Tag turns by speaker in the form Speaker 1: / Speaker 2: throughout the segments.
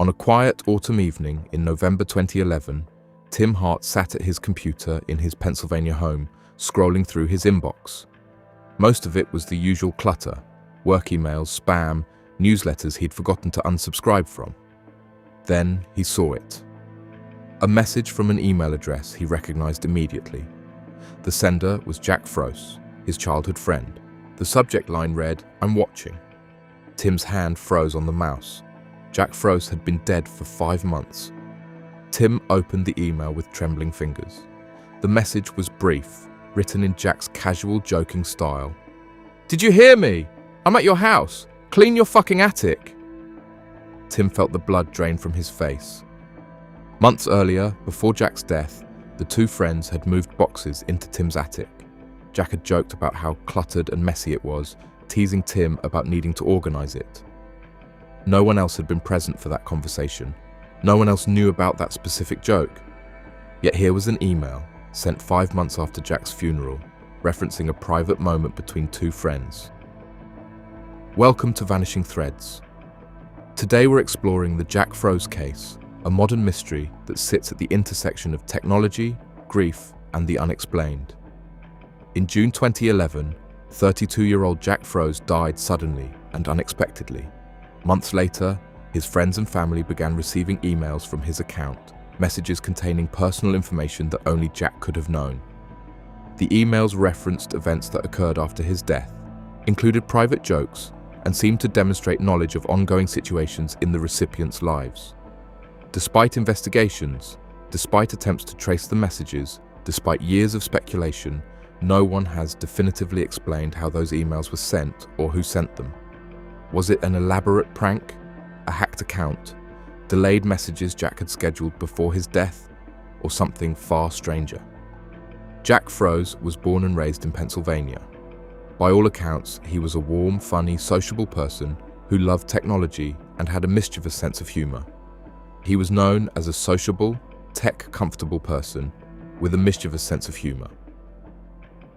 Speaker 1: On a quiet autumn evening in November 2011, Tim Hart sat at his computer in his Pennsylvania home, scrolling through his inbox. Most of it was the usual clutter: work emails, spam, newsletters he'd forgotten to unsubscribe from. Then he saw it. A message from an email address he recognized immediately. The sender was Jack Froese, his childhood friend. The subject line read, "I'm watching." Tim's hand froze on the mouse. Jack Froese had been dead for 5 months. Tim opened the email with trembling fingers. The message was brief, written in Jack's casual, joking style. "Did you hear me? I'm at your house. Clean your fucking attic." Tim felt the blood drain from his face. Months earlier, before Jack's death, the two friends had moved boxes into Tim's attic. Jack had joked about how cluttered and messy it was, teasing Tim about needing to organize it. No one else had been present for that conversation. No one else knew about that specific joke. Yet here was an email, sent 5 months after Jack's funeral, referencing a private moment between two friends. Welcome to Vanishing Threads. Today we're exploring the Jack Froese case, a modern mystery that sits at the intersection of technology, grief, and the unexplained. In June 2011, 32-year-old Jack Froese died suddenly and unexpectedly. Months later, his friends and family began receiving emails from his account, messages containing personal information that only Jack could have known. The emails referenced events that occurred after his death, included private jokes, and seemed to demonstrate knowledge of ongoing situations in the recipients' lives. Despite investigations, despite attempts to trace the messages, despite years of speculation, no one has definitively explained how those emails were sent or who sent them. Was it an elaborate prank, a hacked account, delayed messages Jack had scheduled before his death, or something far stranger? Jack Froese was born and raised in Pennsylvania. By all accounts, he was a warm, funny, sociable person who loved technology and had a mischievous sense of humor. He was known as a sociable, tech-comfortable person with a mischievous sense of humor.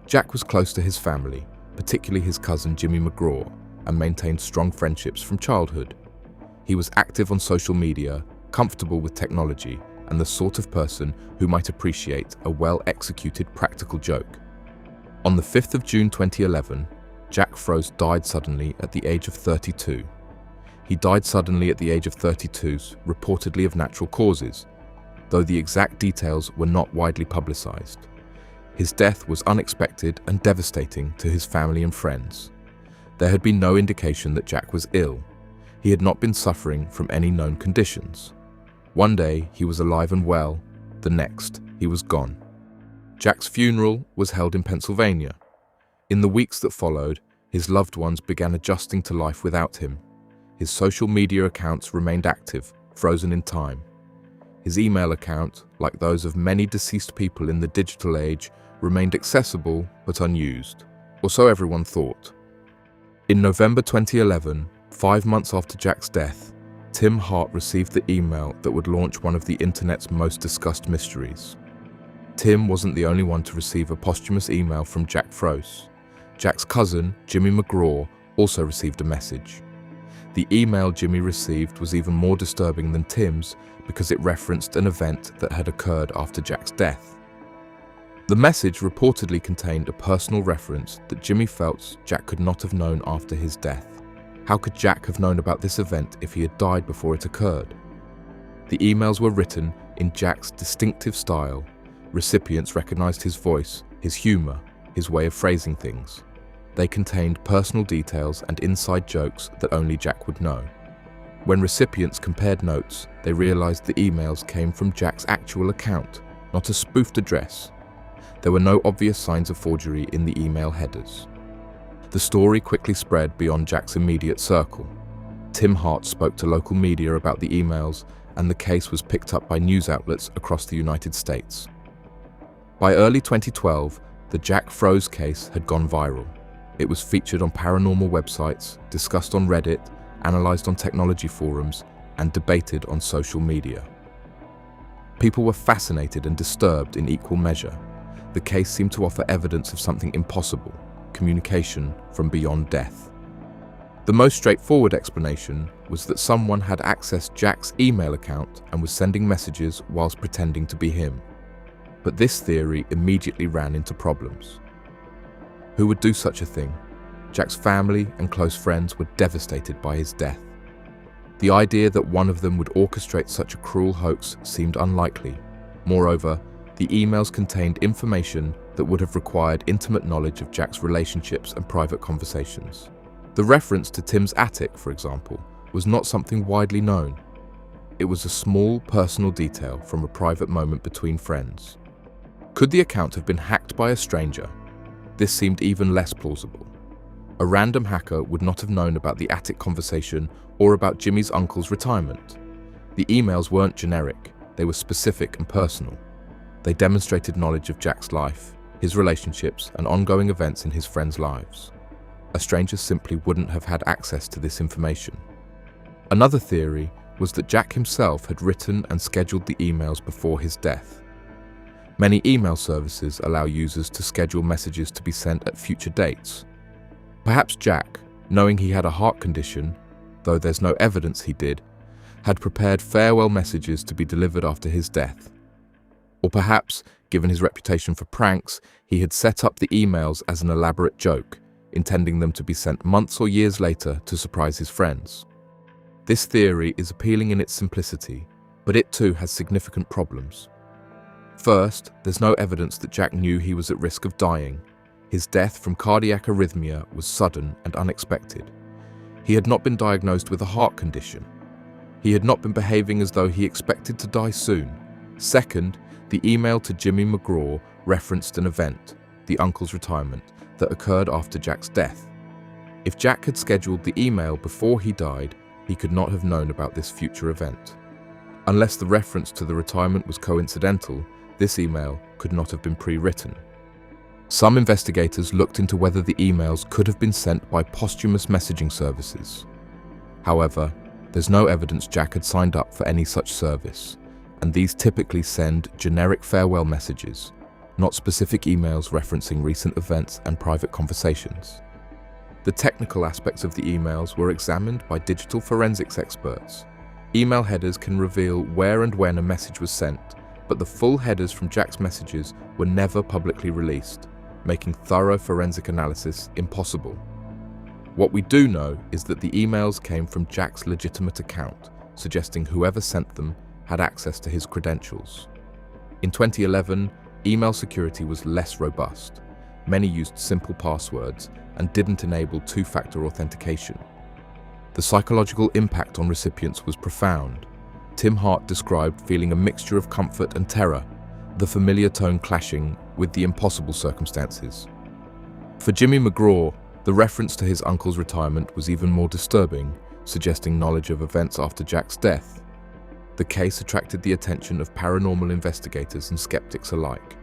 Speaker 1: Jack was close to his family, particularly his cousin Jimmy McGraw, and maintained strong friendships from childhood. He was active on social media, comfortable with technology, and the sort of person who might appreciate a well-executed practical joke. On the 5th of June 2011, Jack Froese died suddenly at the age of 32. He died suddenly at the age of 32, reportedly of natural causes, though the exact details were not widely publicized. His death was unexpected and devastating to his family and friends. There had been no indication that Jack was ill. He had not been suffering from any known conditions. One day he was alive and well, the next he was gone. Jack's funeral was held in Pennsylvania. In the weeks that followed, his loved ones began adjusting to life without him. His social media accounts remained active, frozen in time. His email account, like those of many deceased people in the digital age, remained accessible but unused, or so everyone thought. In November 2011, 5 months after Jack's death, Tim Hart received the email that would launch one of the internet's most discussed mysteries. Tim wasn't the only one to receive a posthumous email from Jack Froese. Jack's cousin, Jimmy McGraw, also received a message. The email Jimmy received was even more disturbing than Tim's because it referenced an event that had occurred after Jack's death. The message reportedly contained a personal reference that Jimmy felt Jack could not have known after his death. How could Jack have known about this event if he had died before it occurred? The emails were written in Jack's distinctive style. Recipients recognized his voice, his humor, his way of phrasing things. They contained personal details and inside jokes that only Jack would know. When recipients compared notes, they realized the emails came from Jack's actual account, not a spoofed address. There were no obvious signs of forgery in the email headers. The story quickly spread beyond Jack's immediate circle. Tim Hart spoke to local media about the emails, and the case was picked up by news outlets across the United States. By early 2012, the Jack Froese case had gone viral. It was featured on paranormal websites, discussed on Reddit, analyzed on technology forums, and debated on social media. People were fascinated and disturbed in equal measure. The case seemed to offer evidence of something impossible, communication from beyond death. The most straightforward explanation was that someone had accessed Jack's email account and was sending messages whilst pretending to be him. But this theory immediately ran into problems. Who would do such a thing? Jack's family and close friends were devastated by his death. The idea that one of them would orchestrate such a cruel hoax seemed unlikely. Moreover, the emails contained information that would have required intimate knowledge of Jack's relationships and private conversations. The reference to Tim's attic, for example, was not something widely known. It was a small, personal detail from a private moment between friends. Could the account have been hacked by a stranger? This seemed even less plausible. A random hacker would not have known about the attic conversation or about Jimmy's uncle's retirement. The emails weren't generic, they were specific and personal. They demonstrated knowledge of Jack's life, his relationships, and ongoing events in his friends' lives. A stranger simply wouldn't have had access to this information. Another theory was that Jack himself had written and scheduled the emails before his death. Many email services allow users to schedule messages to be sent at future dates. Perhaps Jack, knowing he had a heart condition, though there's no evidence he did, had prepared farewell messages to be delivered after his death. Or perhaps, given his reputation for pranks, he had set up the emails as an elaborate joke, intending them to be sent months or years later to surprise his friends. This theory is appealing in its simplicity, but it too has significant problems. First, there's no evidence that Jack knew he was at risk of dying. His death from cardiac arrhythmia was sudden and unexpected. He had not been diagnosed with a heart condition. He had not been behaving as though he expected to die soon. Second, the email to Jimmy McGraw referenced an event, the uncle's retirement, that occurred after Jack's death. If Jack had scheduled the email before he died, he could not have known about this future event. Unless the reference to the retirement was coincidental, this email could not have been pre-written. Some investigators looked into whether the emails could have been sent by posthumous messaging services. However, there's no evidence Jack had signed up for any such service, and these typically send generic farewell messages, not specific emails referencing recent events and private conversations. The technical aspects of the emails were examined by digital forensics experts. Email headers can reveal where and when a message was sent, but the full headers from Jack's messages were never publicly released, making thorough forensic analysis impossible. What we do know is that the emails came from Jack's legitimate account, suggesting whoever sent them had access to his credentials. In 2011, email security was less robust. Many used simple passwords and didn't enable two-factor authentication. The psychological impact on recipients was profound. Tim Hart described feeling a mixture of comfort and terror, the familiar tone clashing with the impossible circumstances. For Jimmy McGraw, the reference to his uncle's retirement was even more disturbing, suggesting knowledge of events after Jack's death. The case attracted the attention of paranormal investigators and skeptics alike.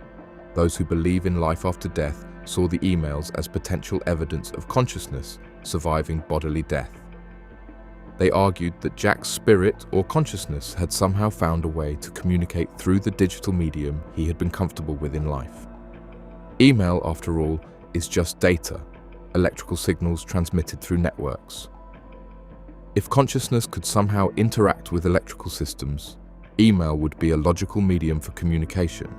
Speaker 1: Those who believe in life after death saw the emails as potential evidence of consciousness surviving bodily death. They argued that Jack's spirit or consciousness had somehow found a way to communicate through the digital medium he had been comfortable with in life. Email, after all, is just data, electrical signals transmitted through networks. If consciousness could somehow interact with electrical systems, email would be a logical medium for communication.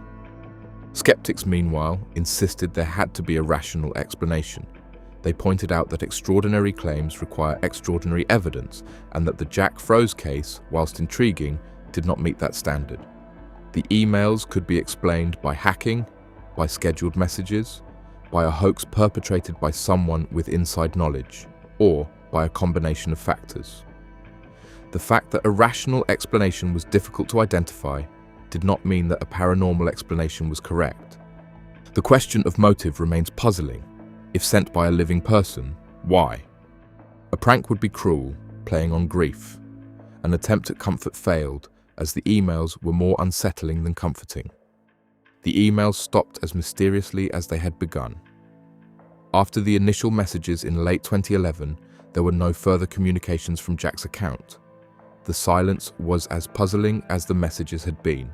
Speaker 1: Skeptics, meanwhile, insisted there had to be a rational explanation. They pointed out that extraordinary claims require extraordinary evidence and that the Jack Froese case, whilst intriguing, did not meet that standard. The emails could be explained by hacking, by scheduled messages, by a hoax perpetrated by someone with inside knowledge, or by a combination of factors. The fact that a rational explanation was difficult to identify did not mean that a paranormal explanation was correct. The question of motive remains puzzling. If sent by a living person, why? A prank would be cruel, playing on grief. An attempt at comfort failed, as the emails were more unsettling than comforting. The emails stopped as mysteriously as they had begun. After the initial messages in late 2011, there were no further communications from Jack's account. The silence was as puzzling as the messages had been.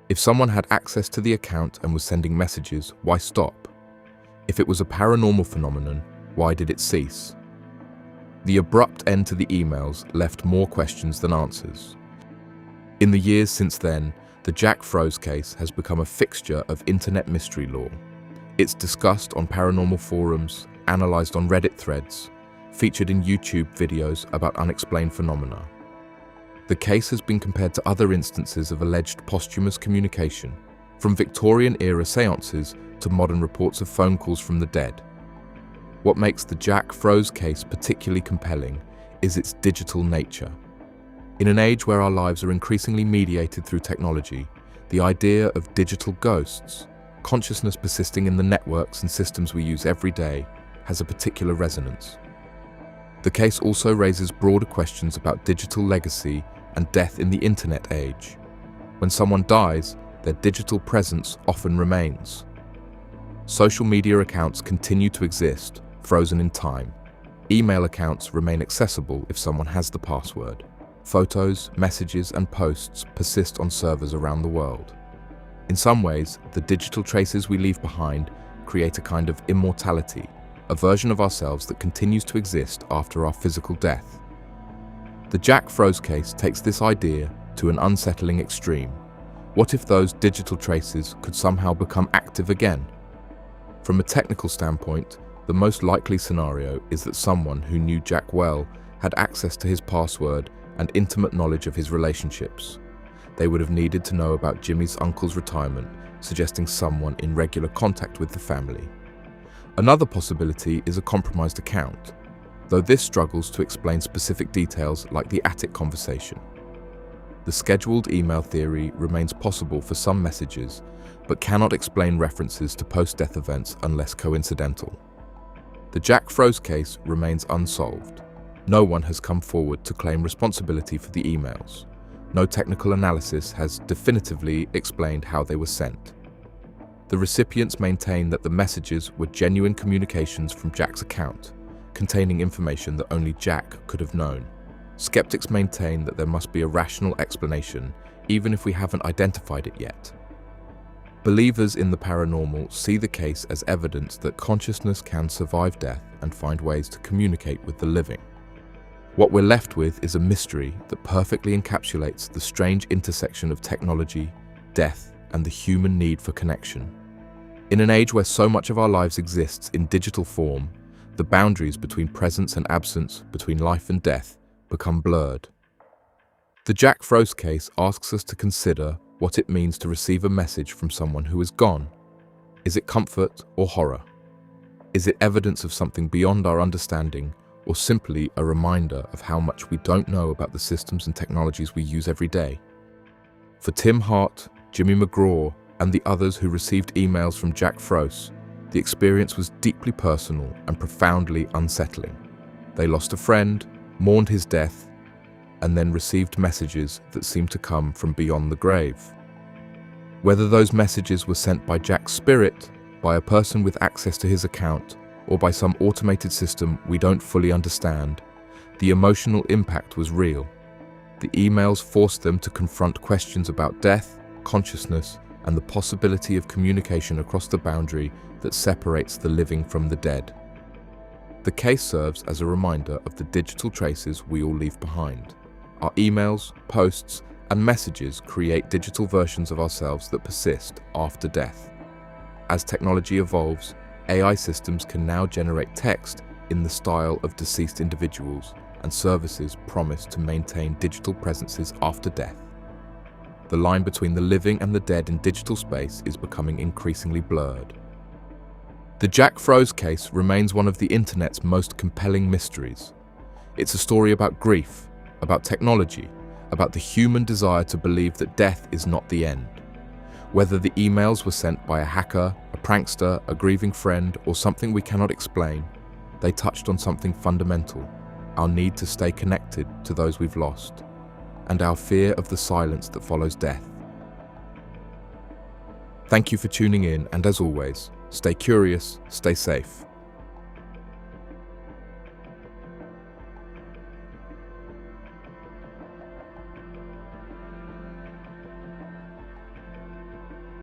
Speaker 1: If someone had access to the account and was sending messages, why stop? If it was a paranormal phenomenon, why did it cease? The abrupt end to the emails left more questions than answers. In the years since then, the Jack Froese case has become a fixture of internet mystery lore. It's discussed on paranormal forums, analyzed on Reddit threads, featured in YouTube videos about unexplained phenomena. The case has been compared to other instances of alleged posthumous communication, from Victorian-era seances to modern reports of phone calls from the dead. What makes the Jack Froese case particularly compelling is its digital nature. In an age where our lives are increasingly mediated through technology, the idea of digital ghosts, consciousness persisting in the networks and systems we use every day, has a particular resonance. The case also raises broader questions about digital legacy and death in the internet age. When someone dies, their digital presence often remains. Social media accounts continue to exist, frozen in time. Email accounts remain accessible if someone has the password. Photos, messages, and posts persist on servers around the world. In some ways, the digital traces we leave behind create a kind of immortality, a version of ourselves that continues to exist after our physical death. The Jack Froese case takes this idea to an unsettling extreme. What if those digital traces could somehow become active again? From a technical standpoint, the most likely scenario is that someone who knew Jack well had access to his password and intimate knowledge of his relationships. They would have needed to know about Jimmy's uncle's retirement, suggesting someone in regular contact with the family. Another possibility is a compromised account, though this struggles to explain specific details like the attic conversation. The scheduled email theory remains possible for some messages, but cannot explain references to post-death events unless coincidental. The Jack Froese case remains unsolved. No one has come forward to claim responsibility for the emails. No technical analysis has definitively explained how they were sent. The recipients maintain that the messages were genuine communications from Jack's account, containing information that only Jack could have known. Skeptics maintain that there must be a rational explanation, even if we haven't identified it yet. Believers in the paranormal see the case as evidence that consciousness can survive death and find ways to communicate with the living. What we're left with is a mystery that perfectly encapsulates the strange intersection of technology, death, and the human need for connection. In an age where so much of our lives exists in digital form, the boundaries between presence and absence, between life and death, become blurred. The Jack Froese case asks us to consider what it means to receive a message from someone who is gone. Is it comfort or horror? Is it evidence of something beyond our understanding, or simply a reminder of how much we don't know about the systems and technologies we use every day? For Tim Hart, Jimmy McGraw, and the others who received emails from Jack Froese, the experience was deeply personal and profoundly unsettling. They lost a friend, mourned his death, and then received messages that seemed to come from beyond the grave. Whether those messages were sent by Jack's spirit, by a person with access to his account, or by some automated system we don't fully understand, the emotional impact was real. The emails forced them to confront questions about death, consciousness, and the possibility of communication across the boundary that separates the living from the dead. The case serves as a reminder of the digital traces we all leave behind. Our emails, posts, and messages create digital versions of ourselves that persist after death. As technology evolves, AI systems can now generate text in the style of deceased individuals, and services promise to maintain digital presences after death. The line between the living and the dead in digital space is becoming increasingly blurred. The Jack Froese case remains one of the internet's most compelling mysteries. It's a story about grief, about technology, about the human desire to believe that death is not the end. Whether the emails were sent by a hacker, a prankster, a grieving friend, or something we cannot explain, they touched on something fundamental: our need to stay connected to those we've lost, and our fear of the silence that follows death. Thank you for tuning in, and as always, stay curious, stay safe.